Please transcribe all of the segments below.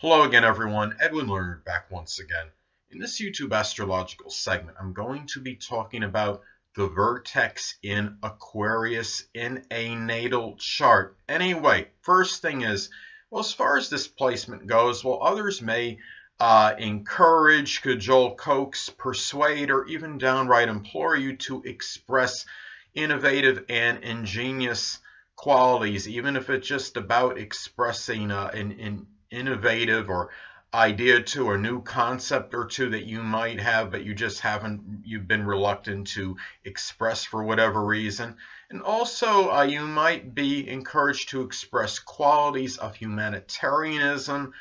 Hello again, everyone. Edwin Learnard back once again. In this YouTube astrological segment, I'm going to be talking about the vertex in Aquarius in a natal chart. Anyway, first thing is, well, as far as this placement goes, well, others may encourage, cajole, coax, persuade, or even downright implore you to express innovative and ingenious qualities, even if it's just about expressing an innovative or idea to a new concept or two that you might have, but you've been reluctant to express for whatever reason. And also you might be encouraged to express qualities of humanitarianism,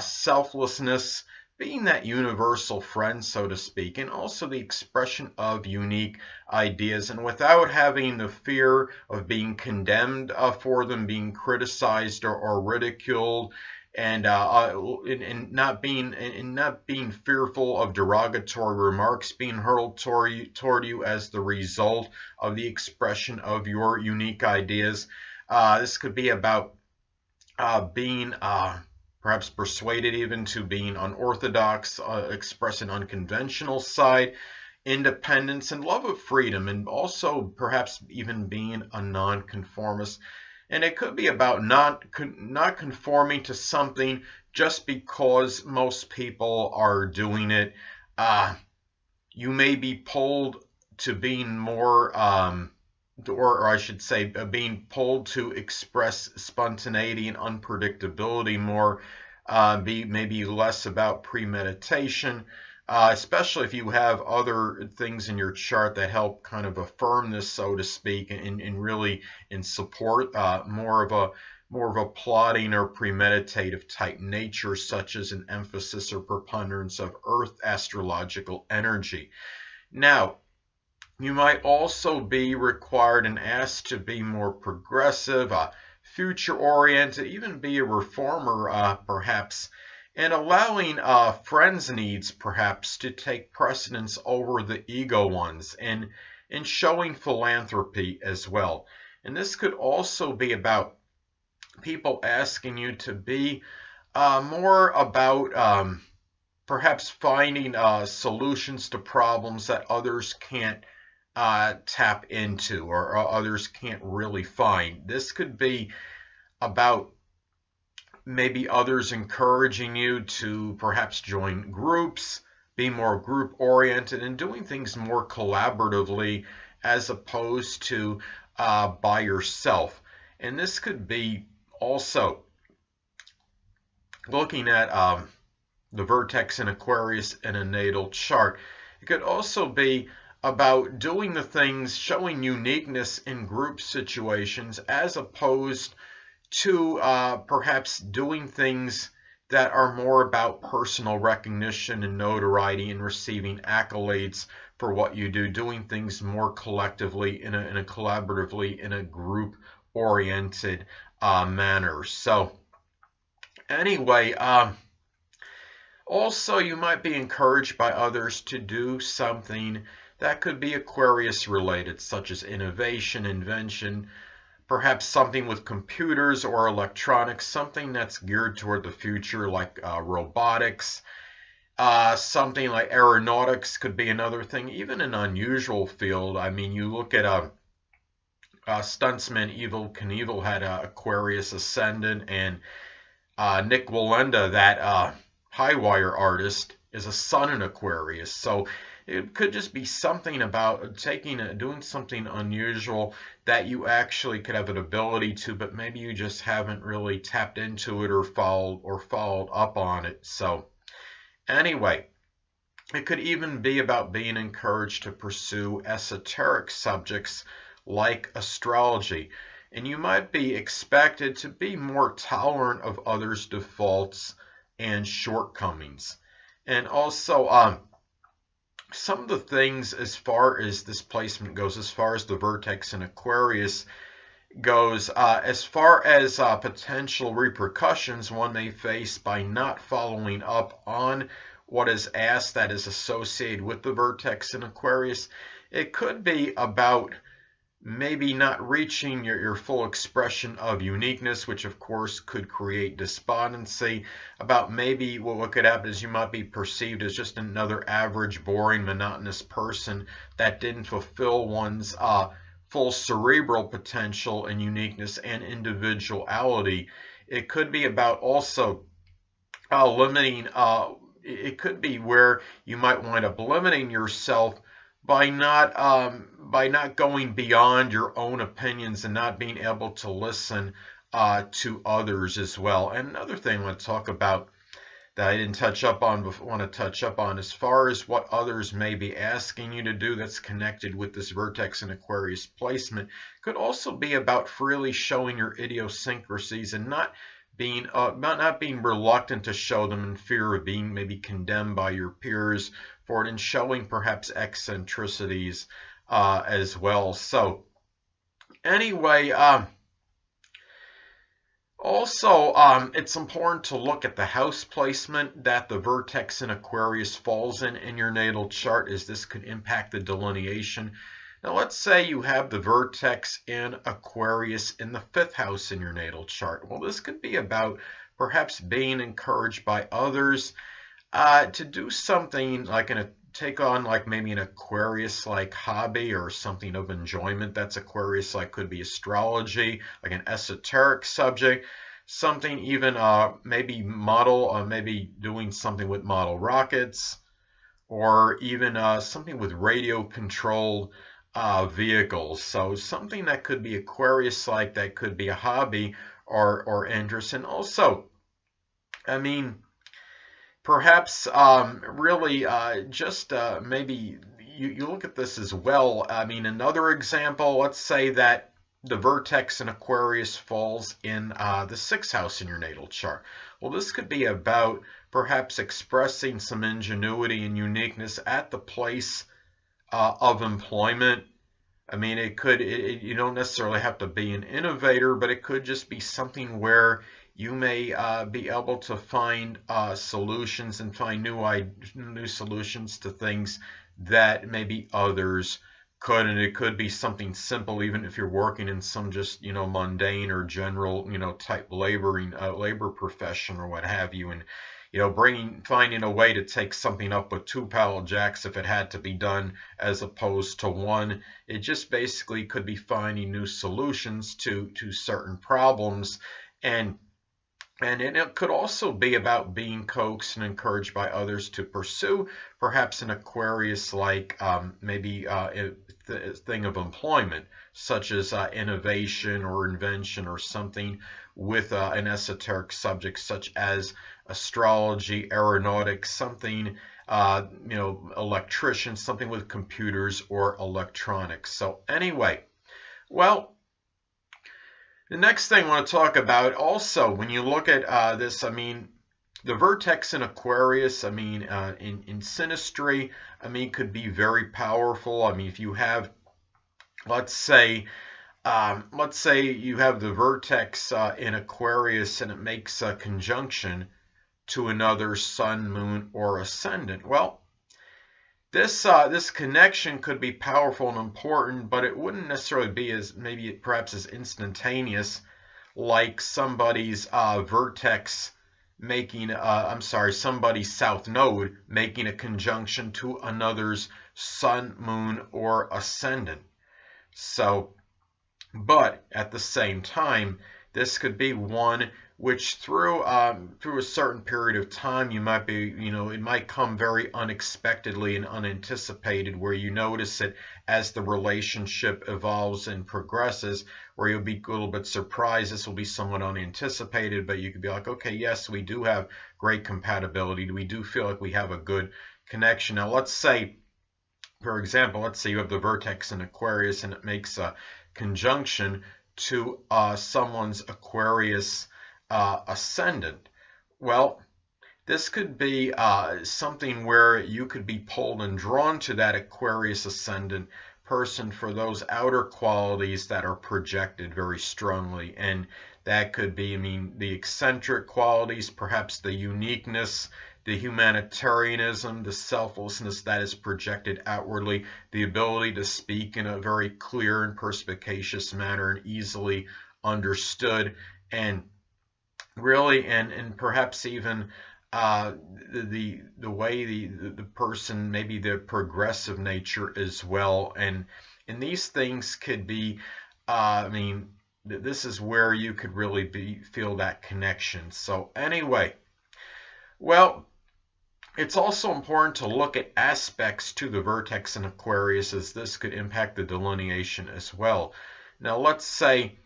selflessness, being that universal friend, so to speak, and also the expression of unique ideas, and without having the fear of being condemned for them, being criticized or ridiculed, and not being fearful of derogatory remarks being hurled toward you as the result of the expression of your unique ideas. This could be about being perhaps persuaded even to being unorthodox, express an unconventional side, independence, and love of freedom, and also perhaps even being a nonconformist. And it could be about not conforming to something just because most people are doing it. You may be pulled to being more, or I should say, being pulled to express spontaneity and unpredictability more, be maybe less about premeditation. Especially if you have other things in your chart that help kind of affirm this, so to speak, and really in support more of a plotting or premeditative type nature, such as an emphasis or preponderance of Earth astrological energy. Now, you might also be required and asked to be more progressive, future-oriented, even be a reformer, perhaps, and allowing friends' needs perhaps to take precedence over the ego ones, and showing philanthropy as well. And this could also be about people asking you to be more about perhaps finding solutions to problems that others can't tap into, or others can't really find. This could be about maybe others encouraging you to perhaps join groups, be more group oriented, and doing things more collaboratively as opposed to by yourself. And this could be also looking at the vertex in Aquarius in a natal chart. It could also be about doing the things, showing uniqueness in group situations as opposed to perhaps doing things that are more about personal recognition and notoriety and receiving accolades for what you do, doing things more collectively in a collaboratively, in a group oriented manner. So anyway, also you might be encouraged by others to do something that could be Aquarius related, such as innovation, invention, perhaps something with computers or electronics, something that's geared toward the future, like robotics. Something like aeronautics could be another thing, even an unusual field. I mean, you look at Stuntsman Evel Knievel had Aquarius ascendant, and Nick Wallenda, that high wire artist, is a sun in Aquarius. So it could just be something about doing something unusual that you actually could have an ability to, but maybe you just haven't really tapped into it or followed up on it. So anyway, it could even be about being encouraged to pursue esoteric subjects like astrology. And you might be expected to be more tolerant of others' defaults and shortcomings. And also, some of the things as far as this placement goes, as far as the vertex in Aquarius goes, as far as potential repercussions one may face by not following up on what is asked that is associated with the vertex in Aquarius, it could be about maybe not reaching your full expression of uniqueness, which of course could create despondency about maybe what could happen is you might be perceived as just another average, boring, monotonous person that didn't fulfill one's full cerebral potential and uniqueness and individuality. It could be about also limiting, it could be where you might wind up limiting yourself by not going beyond your own opinions and not being able to listen to others as well. And another thing I want to talk about that I didn't touch up on, but want to touch up on, as far as what others may be asking you to do that's connected with this Vertex in Aquarius placement, could also be about freely showing your idiosyncrasies and not being reluctant to show them in fear of being maybe condemned by your peers for it, and showing perhaps eccentricities as well. So anyway, also it's important to look at the house placement that the Vertex in Aquarius falls in your natal chart, as this could impact the delineation. Now let's say you have the Vertex in Aquarius in the 5th house in your natal chart. Well, this could be about perhaps being encouraged by others to do something like take on like maybe an Aquarius like hobby or something of enjoyment that's Aquarius like. Could be astrology, like an esoteric subject, something even maybe maybe doing something with model rockets, or even something with radio controlled vehicles. So something that could be Aquarius like, that could be a hobby or interest. And also, I mean, perhaps really just maybe you look at this as well. I mean, another example, let's say that the Vertex in Aquarius falls in the 6th house in your natal chart. Well, this could be about perhaps expressing some ingenuity and uniqueness at the place of employment. I mean, you don't necessarily have to be an innovator, but it could just be something where you may be able to find solutions and find new solutions to things that maybe others could. And it could be something simple, even if you're working in some just mundane or general type labor profession or what have you, and finding a way to take something up with 2 pallet jacks if it had to be done, as opposed to 1. It just basically could be finding new solutions to certain problems. And it could also be about being coaxed and encouraged by others to pursue perhaps an Aquarius like maybe a thing of employment, such as innovation or invention or something with an esoteric subject such as astrology, aeronautics, something electrician, something with computers or electronics. So anyway, well, the next thing I want to talk about also, when you look at this, I mean, the Vertex in Aquarius, I mean, in synastry, I mean, could be very powerful. I mean, if you have, let's say you have the Vertex in Aquarius and it makes a conjunction to another sun, moon, or ascendant. Well, this connection could be powerful and important, but it wouldn't necessarily be perhaps as instantaneous like somebody's vertex making somebody's south node making a conjunction to another's sun, moon, or ascendant. So, but at the same time, this could be one which through a certain period of time you might be, it might come very unexpectedly and unanticipated, where you notice it as the relationship evolves and progresses, where you'll be a little bit surprised. This will be somewhat unanticipated, but you could be like, okay, yes, we do have great compatibility. We do feel like we have a good connection. Now, let's say, for example, let's say you have the Vertex in Aquarius and it makes a conjunction to someone's Aquarius ascendant. Well, this could be something where you could be pulled and drawn to that Aquarius ascendant person for those outer qualities that are projected very strongly, and That could be, I mean, the eccentric qualities, perhaps the uniqueness, the humanitarianism, the selflessness that is projected outwardly, the ability to speak in a very clear and perspicacious manner and easily understood, and really, and perhaps even the way the person, maybe the progressive nature as well, and these things could be, I mean, this is where you could really feel that connection. So anyway, well, it's also important to look at aspects to the vertex in Aquarius, as this could impact the delineation as well. Now, let's say,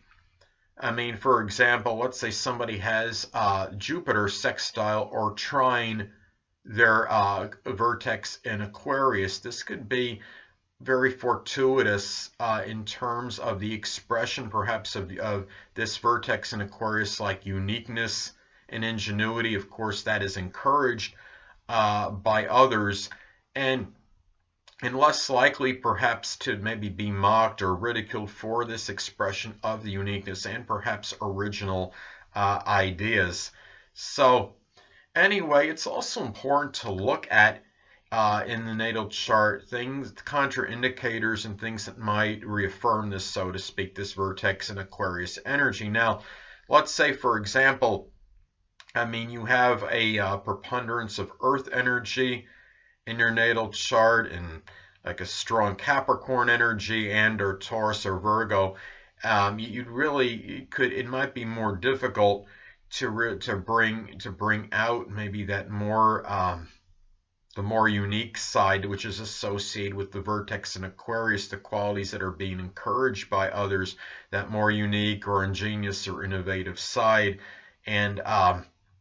I mean, for example, let's say somebody has Jupiter sextile or trine their vertex in Aquarius. This could be very fortuitous in terms of the expression, perhaps, of this vertex in Aquarius, like uniqueness and ingenuity. Of course, that is encouraged by others, and less likely perhaps to maybe be mocked or ridiculed for this expression of the uniqueness and perhaps original ideas. So anyway, it's also important to look at in the natal chart things, contraindicators and things that might reaffirm this, so to speak, this vertex in Aquarius energy. Now, let's say, for example, I mean, you have a preponderance of Earth energy in your natal chart, and like a strong Capricorn energy and or Taurus or Virgo, you'd really could, it might be more difficult to bring out maybe that more the more unique side, which is associated with the vertex in Aquarius, the qualities that are being encouraged by others, that more unique or ingenious or innovative side, and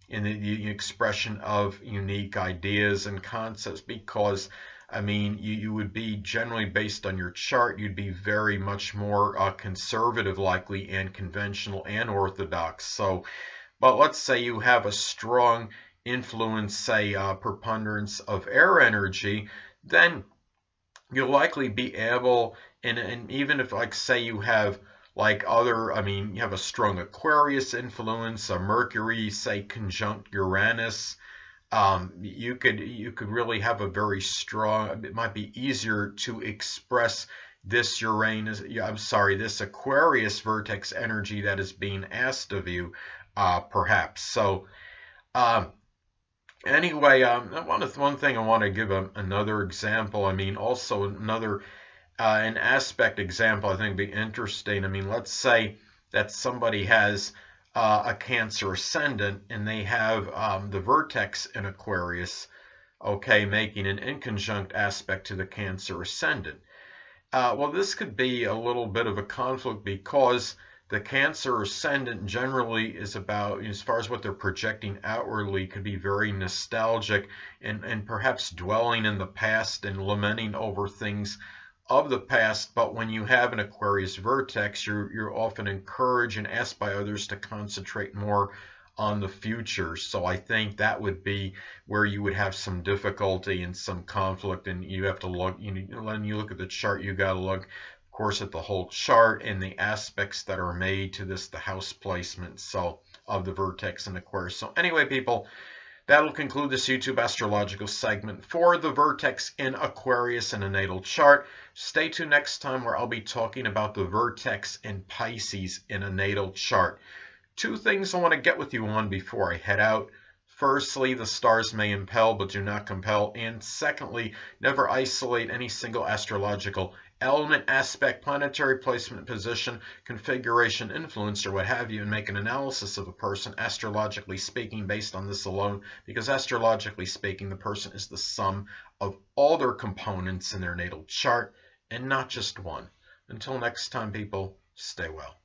in the expression of unique ideas and concepts, because I mean, you would be generally, based on your chart, you'd be very much more conservative likely and conventional and orthodox. So, but let's say you have a strong influence, say preponderance of air energy, then you'll likely be able, and even if, like, say you have like other, I mean, you have a strong Aquarius influence, a Mercury, say, conjunct Uranus, you could really have a very strong, it might be easier to express this Uranus, I'm sorry, this Aquarius vertex energy that is being asked of you, perhaps. So anyway, one thing I want to give another example. I mean, also another an aspect example I think would be interesting. I mean, let's say that somebody has a Cancer ascendant and they have the vertex in Aquarius, okay, making an inconjunct aspect to the Cancer ascendant. Well, this could be a little bit of a conflict, because the Cancer ascendant generally is about, as far as what they're projecting outwardly, could be very nostalgic and perhaps dwelling in the past and lamenting over things of the past. But when you have an Aquarius vertex, you're often encouraged and asked by others to concentrate more on the future. So I think that would be where you would have some difficulty and some conflict, and you have to look, when you look at the chart, you got to look, of course, at the whole chart and the aspects that are made to this, the house placement, so, of the vertex in Aquarius. So anyway, people, that'll conclude this YouTube astrological segment for the vertex in Aquarius in a natal chart. Stay tuned next time, where I'll be talking about the vertex in Pisces in a natal chart. Two things I want to get with you on before I head out. Firstly, the stars may impel but do not compel. And secondly, never isolate any single astrological element, aspect, planetary placement, position, configuration, influence, or what have you, and make an analysis of a person, astrologically speaking, based on this alone, because astrologically speaking, the person is the sum of all their components in their natal chart, and not just one. Until next time, people, stay well.